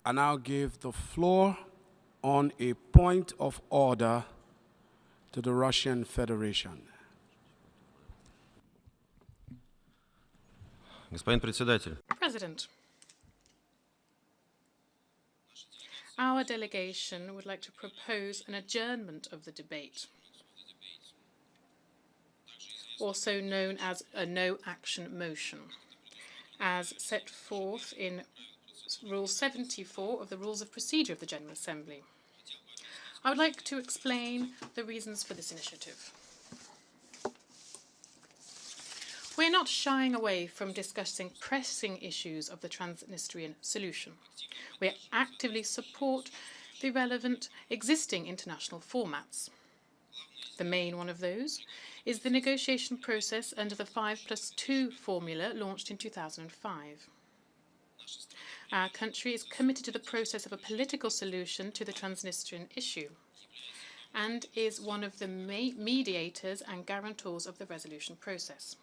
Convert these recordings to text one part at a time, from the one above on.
I now give the floor on a point of order to the Russian Federation. Господин председатель. President, our delegation would like to propose an adjournment of the debate, also known as a no-action motion, as set forth in Rule 74 of the Rules of Procedure of the General Assembly. I would like to explain the reasons for this initiative. We are not shying away from discussing pressing issues of the Transnistrian solution. We actively support the relevant existing international formats. The main one of those is the negotiation process under the 5+2 formula launched in 2005. Our country is committed to the process of a political solution to the Transnistrian issue and is one of the mediators and guarantors of the resolution process.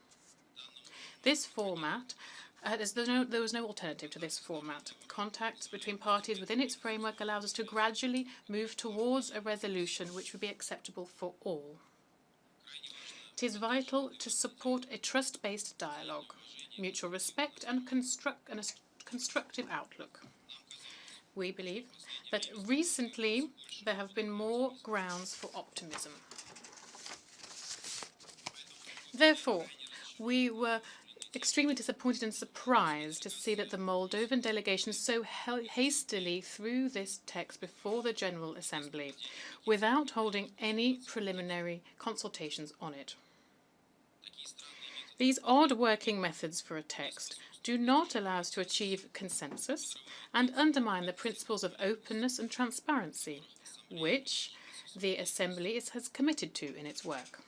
This format, there was no alternative to this format. Contact between parties within its framework allows us to gradually move towards a resolution which would be acceptable for all. It is vital to support a trust-based dialogue, mutual respect and a constructive outlook. We believe that recently there have been more grounds for optimism. Therefore, we were extremely disappointed and surprised to see that the Moldovan delegation so hastily threw this text before the General Assembly without holding any preliminary consultations on it. These odd working methods for a text do not allow us to achieve consensus and undermine the principles of openness and transparency, which the Assembly has committed to in its work.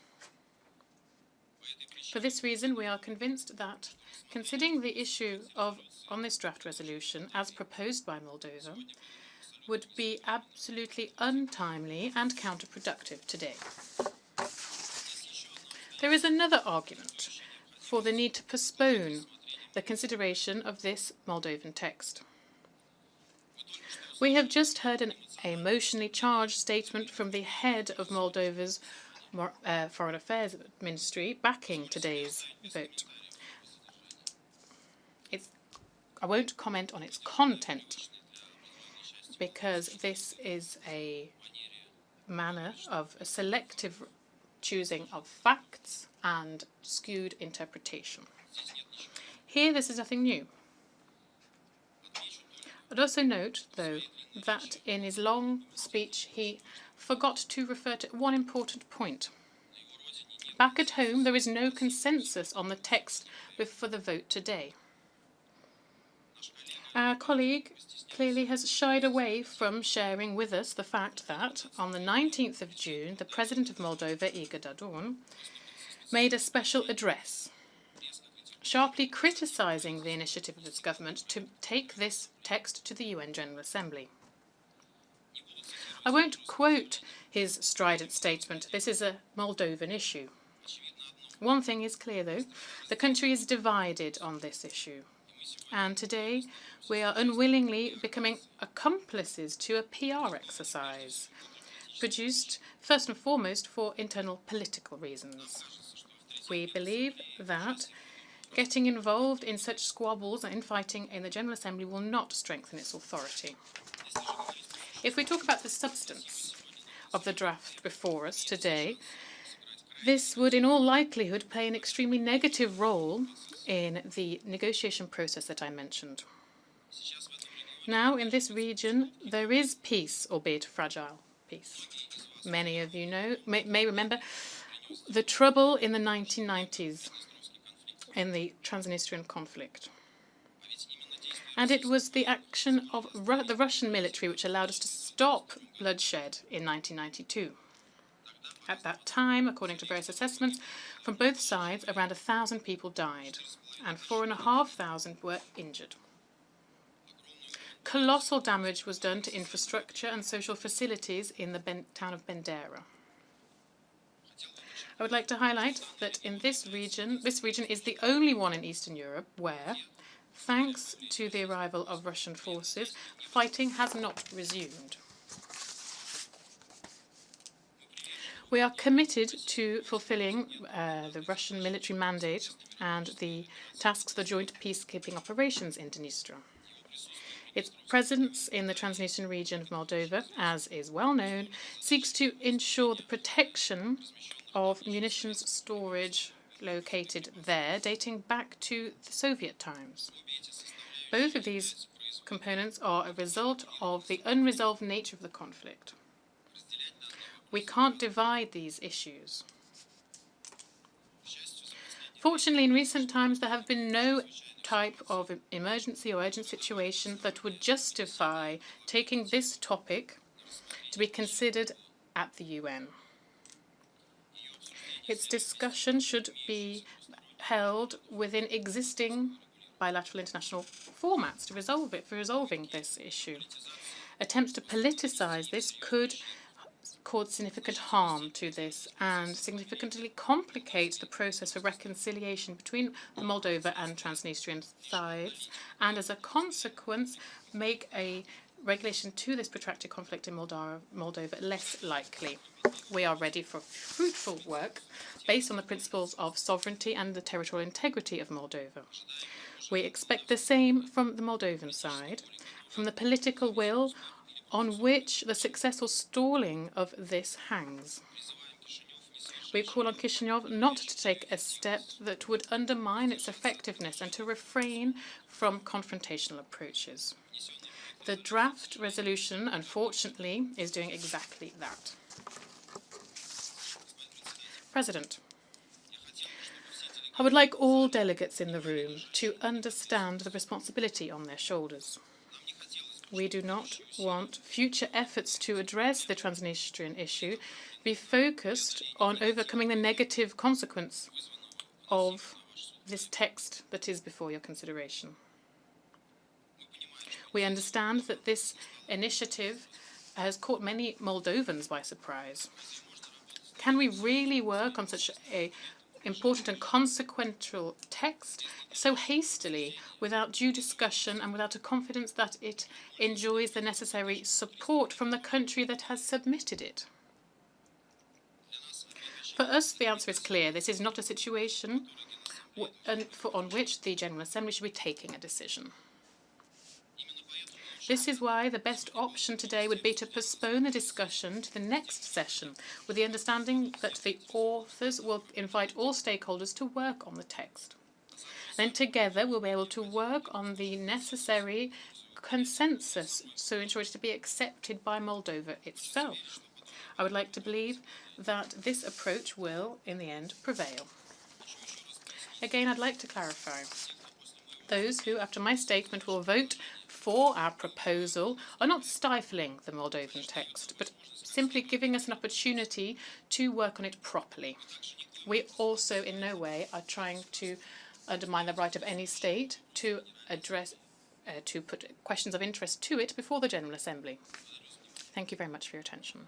For this reason, we are convinced that, considering the issue on this draft resolution as proposed by Moldova, would be absolutely untimely and counterproductive today. There is another argument for the need to postpone the consideration of this Moldovan text. We have just heard an emotionally charged statement from the head of Moldova's Foreign Affairs Ministry backing today's vote. I won't comment on its content because this is a manner of a selective choosing of facts and skewed interpretation. Here, this is nothing new. I'd also note, though, that in his long speech he forgot to refer to one important point. Back at home, there is no consensus on the text for the vote today. Our colleague clearly has shied away from sharing with us the fact that, on the 19th of June, the President of Moldova, Igor Dodon, made a special address, sharply criticising the initiative of his government to take this text to the UN General Assembly. I won't quote his strident statement. This is a Moldovan issue. One thing is clear, though. The country is divided on this issue. And today, we are unwillingly becoming accomplices to a PR exercise, produced first and foremost for internal political reasons. We believe that getting involved in such squabbles and infighting in the General Assembly will not strengthen its authority. If we talk about the substance of the draft before us today, this would in all likelihood play an extremely negative role in the negotiation process that I mentioned. Now, in this region, there is peace, albeit fragile peace. Many of you may remember the trouble in the 1990s in the Transnistrian conflict. And it was the action of the Russian military which allowed us to stop bloodshed in 1992. At that time, according to various assessments, from both sides, around 1,000 people died, and 4,500 were injured. Colossal damage was done to infrastructure and social facilities in the town of Bendera. I would like to highlight that in this region is the only one in Eastern Europe where, Thanks to the arrival of Russian forces, fighting has not resumed. We are committed to fulfilling the Russian military mandate and the tasks of the joint peacekeeping operations in Dnipro. Its presence in the Transnistrian region of Moldova, as is well known, seeks to ensure the protection of munitions storage located there dating back to the Soviet times. Both of these components are a result of the unresolved nature of the conflict. We can't divide these issues. Fortunately, in recent times, there have been no type of emergency or urgent situation that would justify taking this topic to be considered at the UN. Its discussion should be held within existing bilateral international formats to resolve it, for resolving this issue. Attempts to politicize this could cause significant harm to this and significantly complicate the process for reconciliation between the Moldova and Transnistrian sides, and as a consequence make a regulation to this protracted conflict in Moldova less likely. We are ready for fruitful work based on the principles of sovereignty and the territorial integrity of Moldova. We expect the same from the Moldovan side, from the political will on which the successful stalling of this hangs. We call on Chisinau not to take a step that would undermine its effectiveness and to refrain from confrontational approaches. The draft resolution, unfortunately, is doing exactly that. President, I would like all delegates in the room to understand the responsibility on their shoulders. We do not want future efforts to address the Transnistrian issue be focused on overcoming the negative consequence of this text that is before your consideration. We understand that this initiative has caught many Moldovans by surprise. Can we really work on such an important and consequential text so hastily, without due discussion and without a confidence that it enjoys the necessary support from the country that has submitted it? For us, the answer is clear. This is not a situation on which the General Assembly should be taking a decision. This is why the best option today would be to postpone the discussion to the next session, with the understanding that the authors will invite all stakeholders to work on the text. Then together we'll be able to work on the necessary consensus so ensure it to be accepted by Moldova itself. I would like to believe that this approach will, in the end, prevail. Again, I'd like to clarify. Those who, after my statement, will vote for our proposal are not stifling the Moldovan text, but simply giving us an opportunity to work on it properly. We also in no way are trying to undermine the right of any state to put questions of interest to it before the General Assembly. Thank you very much for your attention.